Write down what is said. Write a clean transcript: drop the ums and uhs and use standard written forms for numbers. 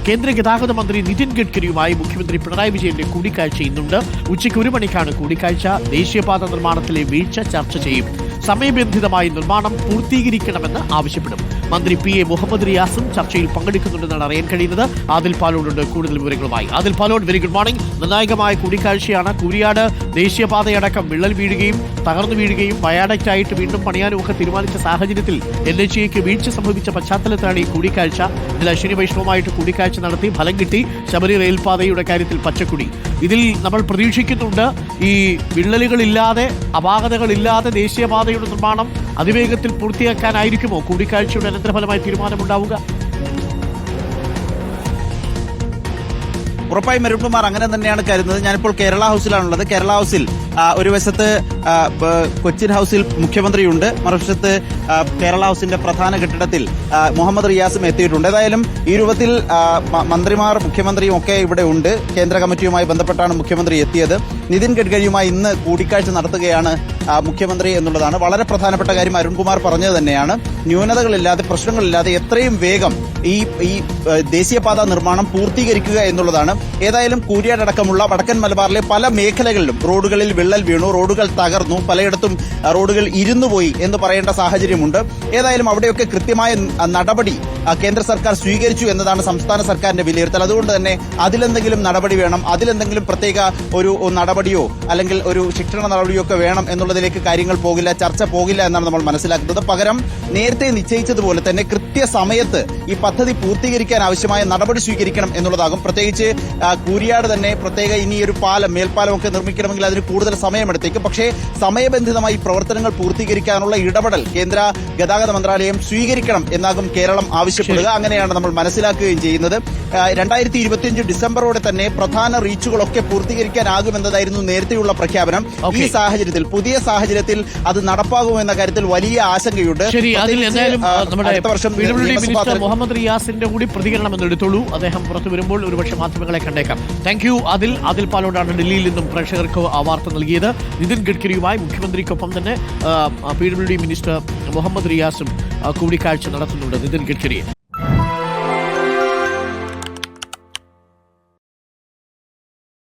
കേന്ദ്ര ഗതാഗത മന്ത്രി നിതിൻ ഗഡ്കരിയുമായി മുഖ്യമന്ത്രി പിണറായി വിജയന്റെ കൂടിക്കാഴ്ച ഇന്നുണ്ട്. ഉച്ചയ്ക്ക് 1 മണിക്കാണ് കൂടിക്കാഴ്ച. ദേശീയപാത നിർമ്മാണത്തിലെ വീഴ്ച ചർച്ച ചെയ്യും. സമയബന്ധിതമായി നിർമ്മാണം പൂർത്തീകരിക്കണമെന്ന് ആവശ്യപ്പെടും. മന്ത്രി PA മുഹമ്മദ് റിയാസും ചർച്ചയിൽ പങ്കെടുക്കുന്നുണ്ടെന്നാണ് അറിയാൻ കഴിയുന്നത്. ആദിൽ പാലോടുണ്ട് കൂടുതൽ വിവരങ്ങളുമായി. Adil Palode, very good morning. നിർണായകമായ കൂടിക്കാഴ്ചയാണ്. കൂരിയാട് ദേശീയപാതയടക്കം വിള്ളൽ വീഴുകയും തകർന്നു വീഴുകയും വയാഡക്റ്റായിട്ട് വീണ്ടും പണിയാനും ഒക്കെ തീരുമാനിച്ച സാഹചര്യത്തിൽ NHAയ്ക്ക് വീഴ്ച സംഭവിച്ച പശ്ചാത്തലത്തിലാണ് ഈ കൂടിക്കാഴ്ച. ഇതിൽ അശ്വിനി വൈഷ്ണവുമായിട്ട് കൂടിക്കാഴ്ച നടത്തി. ഫലം കിട്ടി. ശബരി റെയിൽപാതയുടെ കാര്യത്തിൽ പച്ചക്കുടി. ഇതിൽ നമ്മൾ പ്രതീക്ഷിക്കുന്നുണ്ട് ഈ വിള്ളലുകളില്ലാതെ അപാകതകളില്ലാതെ ദേശീയപാതയുടെ നിർമ്മാണം അതിവേഗത്തിൽ പൂർത്തിയാക്കാനായിരിക്കുമോ കൂടിക്കാഴ്ചയുടെ അനന്തരഫലമായി തീരുമാനമുണ്ടാവുക? ഉറപ്പായും അരുൺകുമാർ അങ്ങനെ തന്നെയാണ് കരുതുന്നത്. ഞാനിപ്പോൾ കേരള ഹൗസിലാണുള്ളത്. കേരള ഹൗസിൽ ഒരു വശത്ത് കൊച്ചിൻ ഹൗസിൽ മുഖ്യമന്ത്രിയുണ്ട്, മറുവശത്ത് കേരള ഹൗസിന്റെ പ്രധാന കെട്ടിടത്തിൽ മുഹമ്മദ് റിയാസും എത്തിയിട്ടുണ്ട്. ഏതായാലും ഈ രൂപത്തിൽ മന്ത്രിമാർ മുഖ്യമന്ത്രിയും ഒക്കെ ഇവിടെ ഉണ്ട്. കേന്ദ്ര കമ്മിറ്റിയുമായി ബന്ധപ്പെട്ടാണ് മുഖ്യമന്ത്രി എത്തിയത്. നിതിൻ ഗഡ്കരിയുമായി ഇന്ന് കൂടിക്കാഴ്ച നടത്തുകയാണ് മുഖ്യമന്ത്രി എന്നുള്ളതാണ് വളരെ പ്രധാനപ്പെട്ട കാര്യം. അരുൺകുമാർ പറഞ്ഞത് തന്നെയാണ്, ന്യൂനതകളില്ലാതെ പ്രശ്നങ്ങളില്ലാതെ എത്രയും വേഗം ഈ ദേശീയപാത നിർമ്മാണം പൂർത്തീകരിക്കുക എന്നുള്ളതാണ്. ഏതായാലും കൂരിയാടക്കമുള്ള വടക്കൻ മലബാറിലെ പല മേഖലകളിലും റോഡുകളിൽ വിള്ളൽ വീണു, റോഡുകൾ തകർന്നു, പലയിടത്തും റോഡുകൾ ഇരുന്നുപോയി എന്ന് പറയേണ്ട സാഹചര്യമുണ്ട്. ഏതായാലും അവിടെയൊക്കെ കൃത്യമായ നടപടി കേന്ദ്ര സർക്കാർ സ്വീകരിച്ചു എന്നതാണ് സംസ്ഥാന സർക്കാരിന്റെ വിലയിരുത്തൽ. അതുകൊണ്ട് തന്നെ അതിലെന്തെങ്കിലും നടപടി വേണം, അതിലെന്തെങ്കിലും പ്രത്യേക ഒരു നടപടിയോ അല്ലെങ്കിൽ ഒരു ശിക്ഷണ നടപടിയോ ഒക്കെ വേണം എന്നുള്ളതിലേക്ക് കാര്യങ്ങൾ പോകില്ല, ചർച്ച പോകില്ല എന്നാണ് നമ്മൾ മനസ്സിലാക്കുന്നത്. പകരം നേരത്തെ നിശ്ചയിച്ചതുപോലെ തന്നെ കൃത്യസമയത്ത് ഈ പദ്ധതി പൂർത്തീകരിക്കാൻ ആവശ്യമായ നടപടി സ്വീകരിക്കണം എന്നുള്ളതാകും. പ്രത്യേകിച്ച് കൂരിയാട് തന്നെ പ്രത്യേക ഇനി ഒരു പാലം, മേൽപ്പാലമൊക്കെ നിർമ്മിക്കണമെങ്കിൽ അതിന് കൂടുതൽ സമയമെടുത്തേക്കും. പക്ഷേ സമയബന്ധിതമായി പ്രവർത്തനങ്ങൾ പൂർത്തീകരിക്കാനുള്ള ഇടപെടൽ കേന്ദ്ര ഗതാഗത മന്ത്രാലയം സ്വീകരിക്കണം എന്നാകും കേരളം ആവശ്യപ്പെടുക. അങ്ങനെയാണ് നമ്മൾ മനസ്സിലാക്കുകയും ചെയ്യുന്നത്. 2025 ഡിസംബറോടെ തന്നെ പ്രധാന റീച്ചുകളൊക്കെ പൂർത്തീകരിക്കാനാകുമെന്നതായിരുന്നു നേരത്തെയുള്ള പ്രഖ്യാപനം. ഈ സാഹചര്യത്തിൽ, പുതിയ സാഹചര്യത്തിൽ അത് നടപ്പാകുമെന്ന കാര്യത്തിൽ വലിയ ആശങ്കയുണ്ട്. അടുത്ത വർഷം മുഹമ്മദ് റിയാസിന്റെ കൂടി പ്രതികരണം എന്ന് എടുത്തോളൂ. അദ്ദേഹം പുറത്തു വരുമ്പോൾ ഒരുപക്ഷെ മാധ്യമങ്ങളെ കണ്ടേക്കാം. താങ്ക് യു ആദിൽ പാലോടാണ് ഡൽഹിയിൽ നിന്നും പ്രേക്ഷകർക്ക് ആ വാർത്ത നൽകിയത്. നിതിൻ ഗഡ്കരിയുമായി മുഖ്യമന്ത്രിക്കൊപ്പം തന്നെ PWD മിനിസ്റ്റർ മുഹമ്മദ് റിയാസും കൂടിക്കാഴ്ച നടത്തുന്നുണ്ട്. നിതിൻ ഗഡ്കരി